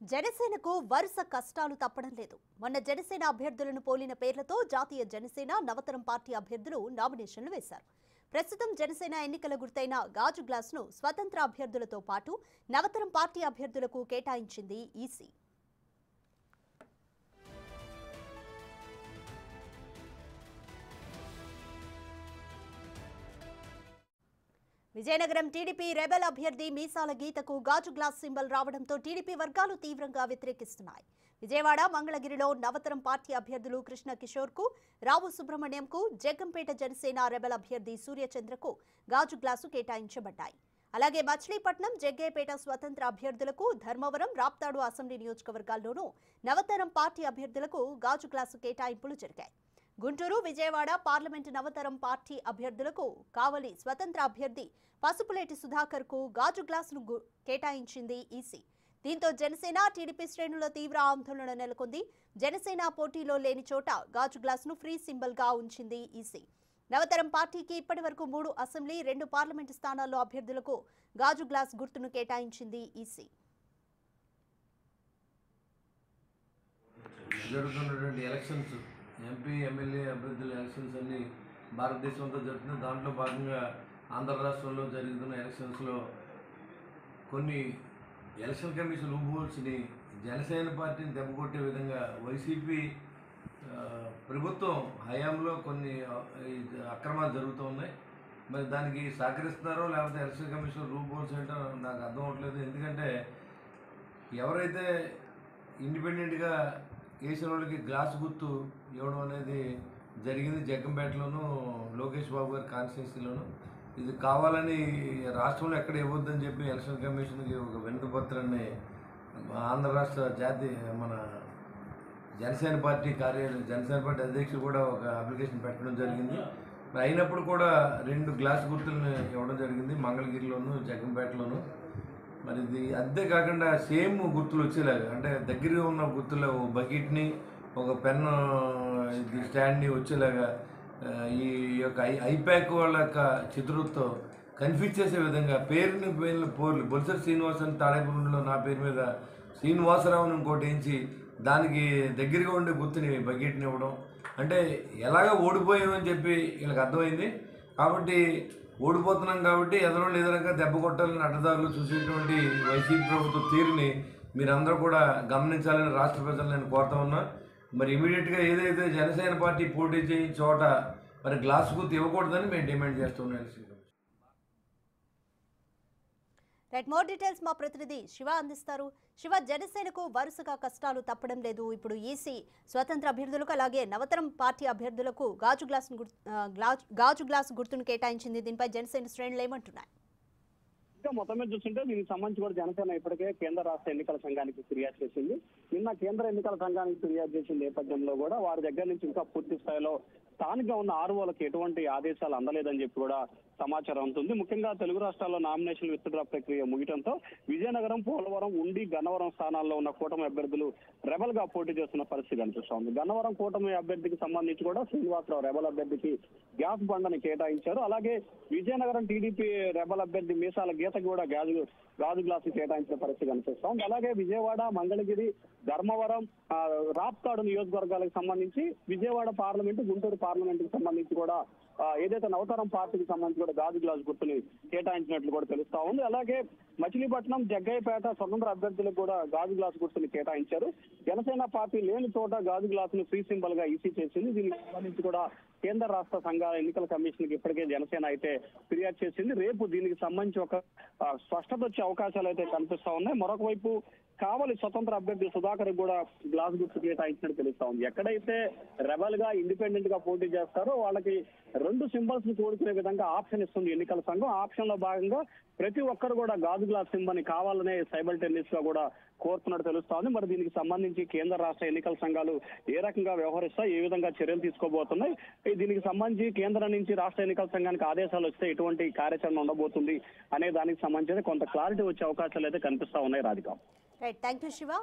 జనసేనకు వరుస కష్టాలు తప్పడం లేదు. మొన్న జనసేన అభ్యర్థులను పోలిన పేర్లతో జాతీయ జనసేన నవతరం పార్టీ అభ్యర్థులు నామినేషన్లు వేశారు. ప్రస్తుతం జనసేన ఎన్నికల గుర్తైన గాజు గ్లాసును స్వతంత్ర అభ్యర్థులతో పాటు నవతరం పార్టీ అభ్యర్థులకు కేటాయించింది ఈసీ. విజయనగరం టీడీపీ రెబెల్ అభ్యర్థి మీసాల గీతకు గాజు గ్లాస్ సింబల్ రావడంతో టీడీపీ వర్గాలు తీవ్రంగా వ్యతిరేకిస్తున్నాయి. విజయవాడ మంగళగిరిలో నవతరం పార్టీ అభ్యర్థులు కృష్ణ కిషోర్కు, రావు సుబ్రహ్మణ్యంకు, జగ్గంపేట జనసేన రెబెల్ అభ్యర్థి సూర్యచంద్రకు గాజు గ్లాసు కేటాయించబడ్డాయి. అలాగే మచిలీపట్నం, జగ్గయ్యపేట స్వతంత్ర అభ్యర్థులకు, ధర్మవరం, రాప్తాడు అసెంబ్లీ నియోజకవర్గాల్లోనూ నవతరం పార్టీ అభ్యర్థులకు గాజు గ్లాసు కేటాయింపులు జరిగాయి. గుంటూరు, విజయవాడ పార్లమెంటు నవతరం పార్టీ అభ్యర్థులకు కావలి స్వతంత్ర అభ్యర్థి పసుపులేటి సుధాకర్ కు గాజు గ్లాసును కేటాయించింది ఈసీ. దీంతో జనసేన, టీడీపీ శ్రేణుల తీవ్ర ఆందోళన నెలకొంది. జనసేన పోటీలో లేని చోట గాజు గ్లాసును ఫ్రీ సింబల్ గా ఉంచింది ఈసీ. నవతరం పార్టీకి ఇప్పటి వరకు 3 అసెంబ్లీ, 2 పార్లమెంటు స్థానాల్లో అభ్యర్థులకు గాజు గ్లాస్ గుర్తును కేటాయించింది ఈసీ. ఎంపీ, ఎమ్మెల్యే అభ్యర్థుల ఎలక్షన్స్ అన్ని భారతదేశంతో జరుగుతుంది. దాంట్లో భాగంగా ఆంధ్ర రాష్ట్రంలో జరుగుతున్న ఎలక్షన్స్లో కొన్ని ఎలక్షన్ కమిషన్ లూప్హోల్స్ని జనసేన పార్టీని దెబ్బకొట్టే విధంగా వైసీపీ ప్రభుత్వం హయాంలో కొన్ని అక్రమాలు జరుగుతూ ఉన్నాయి. మరి దానికి సహకరిస్తున్నారో లేకపోతే ఎలక్షన్ కమిషన్ లూప్హోల్స్ ఏంటో నాకు అర్థం అవ్వట్లేదు. ఎందుకంటే ఎవరైతే ఇండిపెండెంట్గా వేసిన వాళ్ళకి గ్లాస్ గుర్తు ఇవ్వడం అనేది జరిగింది జగ్గంపేటలోను, లోకేష్ బాబు గారి కాన్స్టిట్యున్సీలోను. ఇది కావాలని రాష్ట్రంలో ఎక్కడ ఇవ్వద్దని చెప్పి ఎలక్షన్ కమిషన్కి ఒక వినతి పత్రాన్ని ఆంధ్ర రాష్ట్ర మన జనసేన పార్టీ అధ్యక్షుడు కూడా ఒక అప్లికేషన్ పెట్టడం జరిగింది. అయినప్పుడు కూడా 2 గ్లాస్ గుర్తులను ఇవ్వడం జరిగింది, మంగళగిరిలోను, జగ్గంపేటలోను. మరి ఇది అంతేకాకుండా సేమ్ గుర్తులు వచ్చేలాగా, అంటే దగ్గరగా ఉన్న గుర్తులు బకెట్ని, ఒక పెన్ను స్టాండ్ని వచ్చేలాగా ఈ యొక్క ఐప్యాక్ వాళ్ళ యొక్క చిత్రంతో కన్ఫ్యూజ్ చేసే విధంగా పేరుని పోర్లు బొలిసరి శ్రీనివాస్ అని తాడేపల్లిలో నా పేరు మీద శ్రీనివాసరావుని ఇంకోటి వేయించి దానికి దగ్గరగా ఉండే గుర్తుని బకెట్ని ఇవ్వడం, అంటే ఎలాగ ఓడిపోయామని చెప్పి వీళ్ళకి అర్థమైంది. కాబట్టి ఓడిపోతున్నాం కాబట్టి ఎదరోళ్ళు ఎదురగా దెబ్బ కొట్టాలని అడ్డదారులు చూసేటువంటి వైసీపీ ప్రభుత్వ తీరుని మీరందరూ కూడా గమనించాలని రాష్ట్ర ప్రజలు నేను కోరుతా ఉన్నా. మరి ఇమీడియట్గా ఏదైతే జనసేన పార్టీ పోటీ చేసిన చోట మరి గ్లాస్ గుర్తు ఇవ్వకూడదని మేము డిమాండ్ చేస్తున్నాం. రైట్, మోర్ డీటెయిల్స్ మా ప్రతినిధి శివ అందిస్తారు. శివ, జనసేనకు వరుసగా కష్టాలు తప్పడం లేదు. ఇప్పుడు ఈసీ స్వతంత్ర అభ్యర్థులకు అలాగే నవతరం పార్టీ అభ్యర్థులకు గాజు గ్లాసు గుర్తును కేటాయించింది. దీనిపై జనసేన శ్రేణులు ఏమంటున్నాయి? ఇంకా మొత్తం మీద చూస్తుంటే దీనికి సంబంధించి కూడా జనసేన ఇప్పటికే కేంద్ర రాష్ట్ర ఎన్నికల సంఘానికి ఫిర్యాదు చేసింది. నిన్న కేంద్ర ఎన్నికల సంఘానికి ఫిర్యాదు చేసిన నేపథ్యంలో కూడా వారి దగ్గర నుంచి ఇంకా పూర్తి స్థాయిలో స్థానికంగా ఉన్న ఆర్ఓలకు ఎటువంటి ఆదేశాలు అందలేదని చెప్పి కూడా సమాచారం ఉంటుంది. ముఖ్యంగా తెలుగు రాష్ట్రాల్లో నామినేషన్ విత్డ్రా ప్రక్రియ ముగియడంతో విజయనగరం, పోలవరం, ఉండి, గన్నవరం స్థానాల్లో ఉన్న కూటమి అభ్యర్థులు రెబల్ గా పోటీ చేస్తున్న పరిస్థితి కనిపిస్తోంది. గన్నవరం కూటమి అభ్యర్థికి సంబంధించి కూడా శ్రీనివాసరావు రెబల్ అభ్యర్థికి గ్యాస్ బండని కేటాయించారు. అలాగే విజయనగరం టీడీపీ రెబల్ అభ్యర్థి మీసాల గీతకి కూడా గాజు గ్లాసు కేటాయించిన పరిస్థితి కనిపిస్తోంది. అలాగే విజయవాడ, మంగళగిరి, ధర్మవరం, రాప్తాడు నియోజకవర్గాలకు సంబంధించి విజయవాడ పార్లమెంటు, గుంటూరు పార్లమెంటుకు సంబంధించి కూడా ఏదైతే నవతరం పార్టీకి సంబంధించి కూడా గాజు గ్లాస్ గుర్తుని కేటాయించినట్లు కూడా తెలుస్తా ఉంది. అలాగే మచిలీపట్నం, జగ్గయ్యపేట స్వతంత్ర అభ్యర్థులకు కూడా గాజు గ్లాస్ గుర్తుని కేటాయించారు. జనసేన పార్టీ లేని చోట గాజు గ్లాసును ఫ్రీ సింబల్ గా ఈసీ చేసింది. దీనికి సంబంధించి కూడా కేంద్ర రాష్ట్ర సంఘాల ఎన్నికల కమిషన్ కి ఇప్పటికే జనసేన అయితే ఫిర్యాదు చేసింది. రేపు దీనికి సంబంధించి ఒక స్పష్టత వచ్చే అవకాశాలు అయితే కనిపిస్తా ఉన్నాయి. మరొక వైపు కావలి స్వతంత్ర అభ్యర్థి సుధాకర్ కూడా గ్లాస్ గుర్తు కేటాయించినట్టు తెలుస్తా ఉంది. ఎక్కడైతే రెబల్ గా ఇండిపెండెంట్ గా పోటీ చేస్తారో వాళ్ళకి 2 సింబల్స్ ని కోరుకునే విధంగా ఆప్షన్ ఇస్తుంది ఎన్నికల సంఘం. ఆప్షన్ లో భాగంగా ప్రతి ఒక్కరు కూడా గాజు గ్లాస్ సింబల్ని కావాలనే సైమల్టేనియస్ గా కూడా కోరుతున్నట్టు తెలుస్తా ఉంది. మరి దీనికి సంబంధించి కేంద్ర రాష్ట్ర ఎన్నికల సంఘాలు ఏ రకంగా వ్యవహరిస్తాయి, ఏ విధంగా చర్యలు తీసుకోబోతున్నాయి, దీనికి సంబంధించి కేంద్రం నుంచి రాష్ట్ర ఎన్నికల సంఘానికి ఆదేశాలు వస్తే ఎటువంటి కార్యాచరణ ఉండబోతుంది అనే దానికి సంబంధించి కొంత క్లారిటీ వచ్చే అవకాశాలు అయితే కనిపిస్తా ఉన్నాయి. Radhika. Right, thank you Shiva.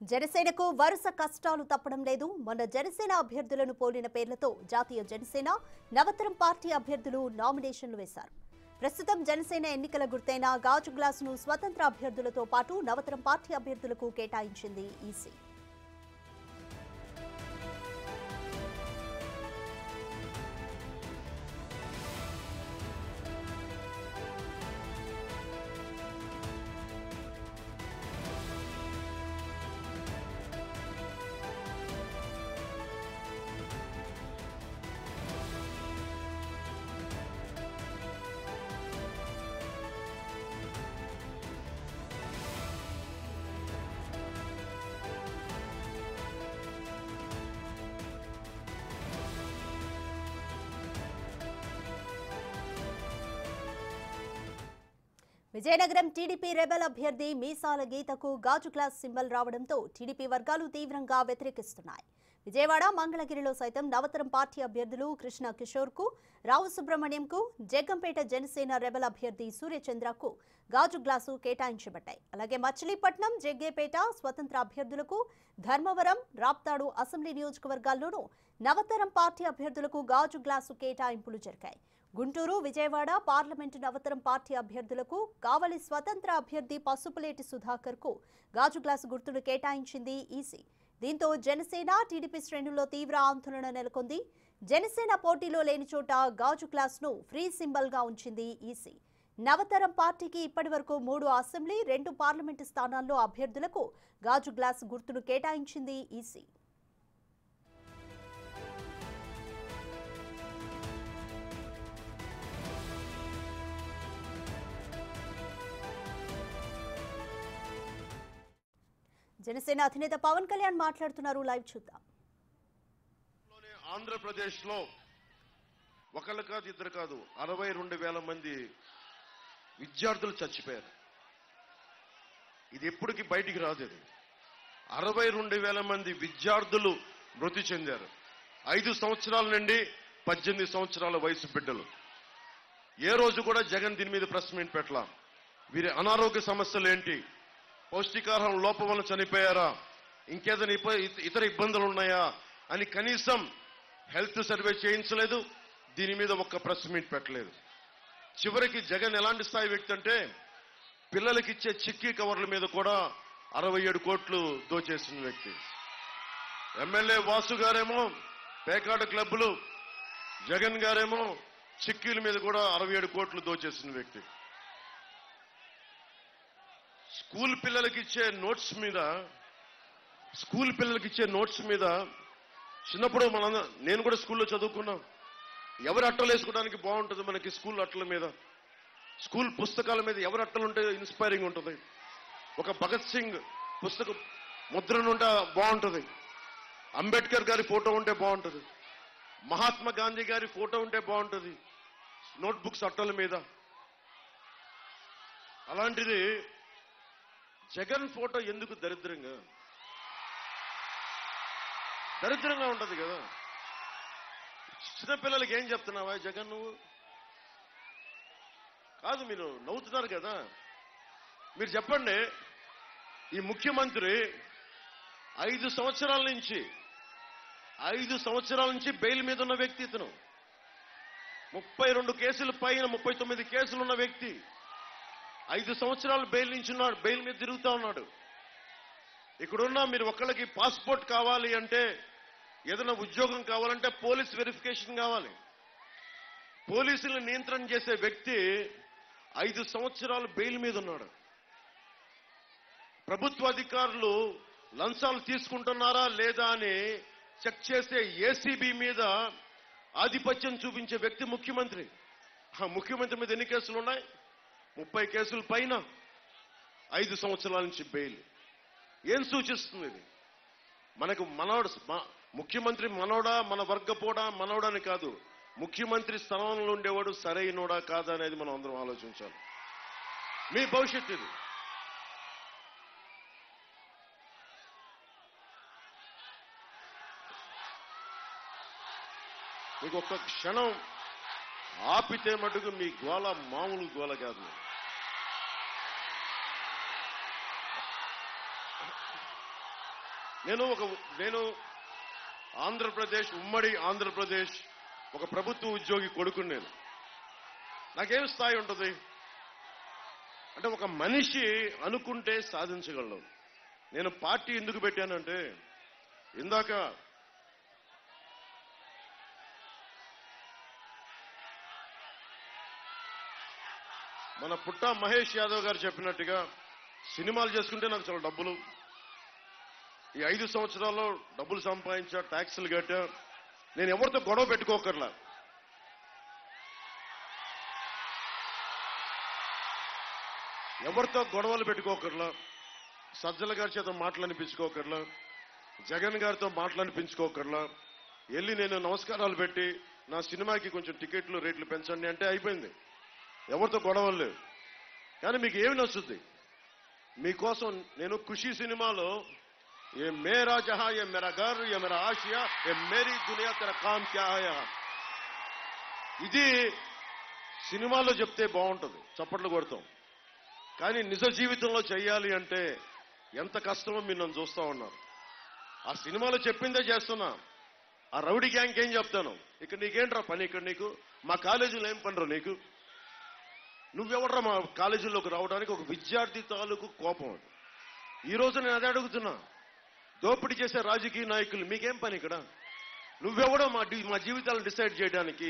జనసేనకు వరుస కష్టాలు తప్పడం లేదు. మొన్న జనసేన అభ్యర్థులను పోలిన పేర్లతో జాతీయ జనసేన, నవతరం పార్టీ అభ్యర్థులు నామినేషన్లు వేశారు. ప్రస్తుతం జనసేన ఎన్నికల గుర్తైన గాజు గ్లాసును స్వతంత్ర అభ్యర్థులతో పాటు నవతరం పార్టీ అభ్యర్థులకు కేటాయించింది ఈసీ. విజయనగరం టీడీపీ రెబెల్ అభ్యర్థి మీసాల గీతకు గాజు గ్లాస్ సింబల్ రావడంతో టీడీపీ వర్గాలు తీవ్రంగా వ్యతిరేకిస్తున్నాయి. విజయవాడ, మంగళగిరిలో సైతం నవతరం పార్టీ అభ్యర్థులు కృష్ణ కిషోర్కు, రావు సుబ్రహ్మణ్యంకు, జగ్గంపేట జనసేన రెబెల్ అభ్యర్థి సూర్యచంద్రకు గాజు గ్లాసు కేటాయించబడ్డాయి. అలాగే మచిలీపట్నం, జగ్గేపేట స్వతంత్ర అభ్యర్థులకు, ధర్మవరం, రాప్తాడు అసెంబ్లీ నియోజకవర్గాల్లోనూ నవతరం పార్టీ అభ్యర్థులకు గాజు గ్లాసు కేటాయింపులు జరిగాయి. గుంటూరు, విజయవాడ పార్లమెంటు నవతరం పార్టీ అభ్యర్థులకు, కావలి స్వతంత్ర అభ్యర్థి పసుపులేటి సుధాకర్కు గాజు గ్లాసు గుర్తును కేటాయించింది ఈసీ. దీంతో జనసేన, టీడీపీ శ్రేణుల్లో తీవ్ర ఆందోళన నెలకొంది. జనసేన పోటీలో లేని చోట గాజు గ్లాసును ఫ్రీ సింబల్గా ఉంచింది ఈసీ. నవతరం పార్టీకి ఇప్పటివరకు 3 అసెంబ్లీ, 2 పార్లమెంటు స్థానాల్లో అభ్యర్థులకు గాజు గ్లాసు గుర్తును కేటాయించింది ఈసీ. జనసేన అధినేత పవన్ కళ్యాణ్ మాట్లాడుతున్నారు. లైవ్ చూద్దాం. ఆంధ్రప్రదేశ్ లో ఒకళ్ళు కాదు, ఇద్దరు కాదు, 62,000 మంది విద్యార్థులు చచ్చిపోయారు. ఇది ఎప్పటికీ బయటికి రాదు. ఇది 62,000 మంది విద్యార్థులు మృతి చెందారు. 5 సంవత్సరాల నుండి 18 సంవత్సరాల వయసు బిడ్డలు. ఏ రోజు కూడా జగన్ దీని మీద ప్రెస్ మీట్ పెట్టలా. వీరి అనారోగ్య సమస్యలు ఏంటి, పౌష్టికాహారం లోపం వల్ల చనిపోయారా, ఇంకేదైనా ఇతర ఇబ్బందులు ఉన్నాయా అని కనీసం హెల్త్ సర్వే చేయించలేదు. దీని మీద ఒక్క ప్రెస్ మీట్ పెట్టలేదు. చివరికి జగన్ ఎలాంటి స్థాయి వ్యక్తి అంటే పిల్లలకి ఇచ్చే చిక్కీ కవర్ల మీద కూడా 67 కోట్లు దోచేసిన వ్యక్తి. ఎమ్మెల్యే వాసు గారేమో పేకాట క్లబ్లు, జగన్ గారేమో చిక్కీల మీద కూడా 67 కోట్లు దోచేసిన వ్యక్తి. స్కూల్ పిల్లలకి ఇచ్చే నోట్స్ మీద చిన్నప్పుడు నేను కూడా స్కూల్లో చదువుకున్నా. ఎవరి అట్టలు వేసుకోవడానికి బాగుంటుంది మనకి స్కూల్ అట్టల మీద, స్కూల్ పుస్తకాల మీద ఎవరి అట్టలు ఉంటే ఇన్స్పైరింగ్ ఉంటుంది. ఒక భగత్ సింగ్ పుస్తకం ముద్రణ ఉంటే బాగుంటుంది, అంబేద్కర్ గారి ఫోటో ఉంటే బాగుంటుంది, మహాత్మా గాంధీ గారి ఫోటో ఉంటే బాగుంటుంది నోట్బుక్స్ అట్టల మీద. అలాంటిది జగన్ ఫోటో ఎందుకు దరిద్రంగా ఉంటది కదా. చిన్నపిల్లలకి ఏం చెప్తున్నావా జగన్ నువ్వు? కాదు, మీరు నవ్వుతున్నారు కదా. మీరు చెప్పండి, ఈ ముఖ్యమంత్రి 5 సంవత్సరాల నుంచి బెయిల్ మీద ఉన్న వ్యక్తి. ఇతను 32 కేసుల పైన 39 కేసులు ఉన్న వ్యక్తి. 5 సంవత్సరాలు బెయిల్ మీద తిరుగుతా ఉన్నాడు. ఇక్కడున్న మీరు ఒక్కళ్ళకి పాస్పోర్ట్ కావాలి అంటే, ఏదైనా ఉద్యోగం కావాలంటే పోలీస్ వెరిఫికేషన్ కావాలి. పోలీసులను నియంత్రణ చేసే వ్యక్తి 5 సంవత్సరాలు బెయిల్ మీద ఉన్నాడు. ప్రభుత్వ అధికారులు లంచాలు తీసుకుంటున్నారా లేదా అని చెక్ చేసే ఏసీబీ మీద ఆధిపత్యం చూపించే వ్యక్తి ముఖ్యమంత్రి. ఆ ముఖ్యమంత్రి మీద ఎన్ని కేసులు ఉన్నాయి? 30 కేసుల పైన, 5 సంవత్సరాల నుంచి బెయిల్. ఏం సూచిస్తుంది ఇది? మనకు ముఖ్యమంత్రి మనోడా, మన వర్గపోడా, మనోడా అని కాదు, ముఖ్యమంత్రి స్థానంలో ఉండేవాడు సరైనోడా కాదా అనేది మనం అందరం ఆలోచించాలి. మీ భవిష్యత్తు ఇది. మీకు ఒక్క క్షణం ఆపితే మటుకు మీ గోల మామూలు గోల కాదు. నేను ఆంధ్రప్రదేశ్, ఉమ్మడి ఆంధ్రప్రదేశ్ ఒక ప్రభుత్వ ఉద్యోగి కొడుకుని నేను. నాకేం స్థాయి ఉంటుంది అంటే ఒక మనిషి అనుకుంటే సాధించగలడు. నేను పార్టీ ఎందుకు పెట్టానంటే ఇందాక మన పుట్టా మహేష్ యాదవ్ గారు చెప్పినట్టుగా సినిమాలు చేసుకుంటే నాకు చాలా డబ్బులు, ఈ 5 సంవత్సరాల్లో డబ్బులు సంపాదించా, ట్యాక్సులు కట్టా, నేను ఎవరితో గొడవ పెట్టుకోకర్లా. ఎవరితో గొడవలు పెట్టుకోకర్లా, సజ్జల గారి చేత మాటలనిపించుకోకర్లా, జగన్ గారితో మాటలనిపించుకోకర్లా, వెళ్ళి నేను నమస్కారాలు పెట్టి నా సినిమాకి కొంచెం టికెట్లు రేట్లు పెంచండి అంటే అయిపోయింది. ఎవరితో గొడవలు లేవు. కానీ మీకు ఏమి నచ్చుద్ది? మీకోసం నేను ఖుషీ సినిమాలో ఏ మేరా జహా, ఏ మేరా ఘర్, ఏ మేరా ఆసియా, ఏ మేరీ దునియా, తెరా కామ్ క్యా హై, ఇది సినిమాలో చెప్తే బాగుంటుంది, చప్పట్లు కొడతాం. కానీ నిజ జీవితంలో చెయ్యాలి అంటే ఎంత కష్టమో మీరు నన్ను చూస్తా ఉన్నారు. ఆ సినిమాలో చెప్పిందే చేస్తున్నా. ఆ రౌడీ గ్యాంగ్ ఏం చెప్తాను, ఇక్కడ నీకేంట్రా పని, ఇక్కడ నీకు మా కాలేజీలో ఏం పనిరా నీకు, నువ్వెవడ్రా మా కాలేజీలోకి రావడానికి? ఒక విద్యార్థి తాలూకు కోపం. ఈ రోజు నేను అదే అడుగుతున్నా, దోపిడీ చేసే రాజకీయ నాయకులు మీకేం పని ఇక్కడ? నువ్వెవడో మా జీవితాలను డిసైడ్ చేయడానికి?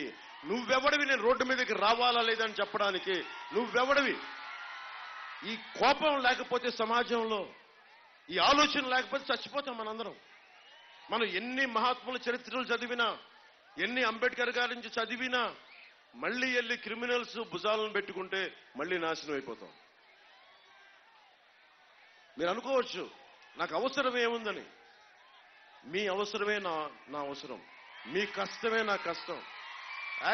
నువ్వెవడివి నేను రోడ్డు మీదకి రావాలా లేదని చెప్పడానికి? నువ్వెవడివి? ఈ కోపం లేకపోతే సమాజంలో, ఈ ఆలోచన లేకపోతే చచ్చిపోతాం మనందరం. మనం ఎన్ని మహాత్ముల చరిత్రలు చదివినా, ఎన్ని అంబేద్కర్ గారి నుంచి చదివినా, మళ్ళీ వెళ్ళి క్రిమినల్స్ భుజాలను పెట్టుకుంటే మళ్ళీ నాశనం అయిపోతాం. మీరు అనుకోవచ్చు నాకు అవసరం ఏముందని. మీ అవసరమే నా అవసరం, మీ కష్టమే నా కష్టం.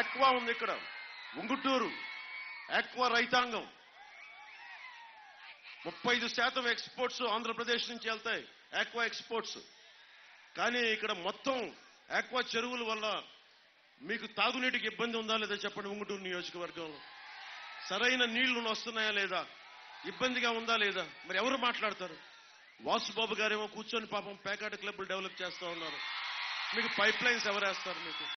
ఆక్వా ఉంది ఇక్కడ, ఉంగుటూరు ఆక్వా రైతాంగం 35% ఎక్స్పోర్ట్స్ ఆంధ్రప్రదేశ్ నుంచి వెళ్తాయి, ఆక్వా ఎక్స్పోర్ట్స్. కానీ ఇక్కడ మొత్తం ఆక్వా చెరువుల వల్ల మీకు తాగునీటికి ఇబ్బంది ఉందా లేదా చెప్పండి. ఉంగుటూరు నియోజకవర్గంలో సరైన నీళ్లు వస్తున్నాయా లేదా, ఇబ్బందిగా ఉందా లేదా? మరి ఎవరు మాట్లాడతారు? వాసుబాబు గారేమో కూర్చొని పాపం పేకాట క్లబ్లు డెవలప్ చేస్తా ఉన్నారు. మీకు పైప్ లైన్స్ ఎవరేస్తారు? మీకు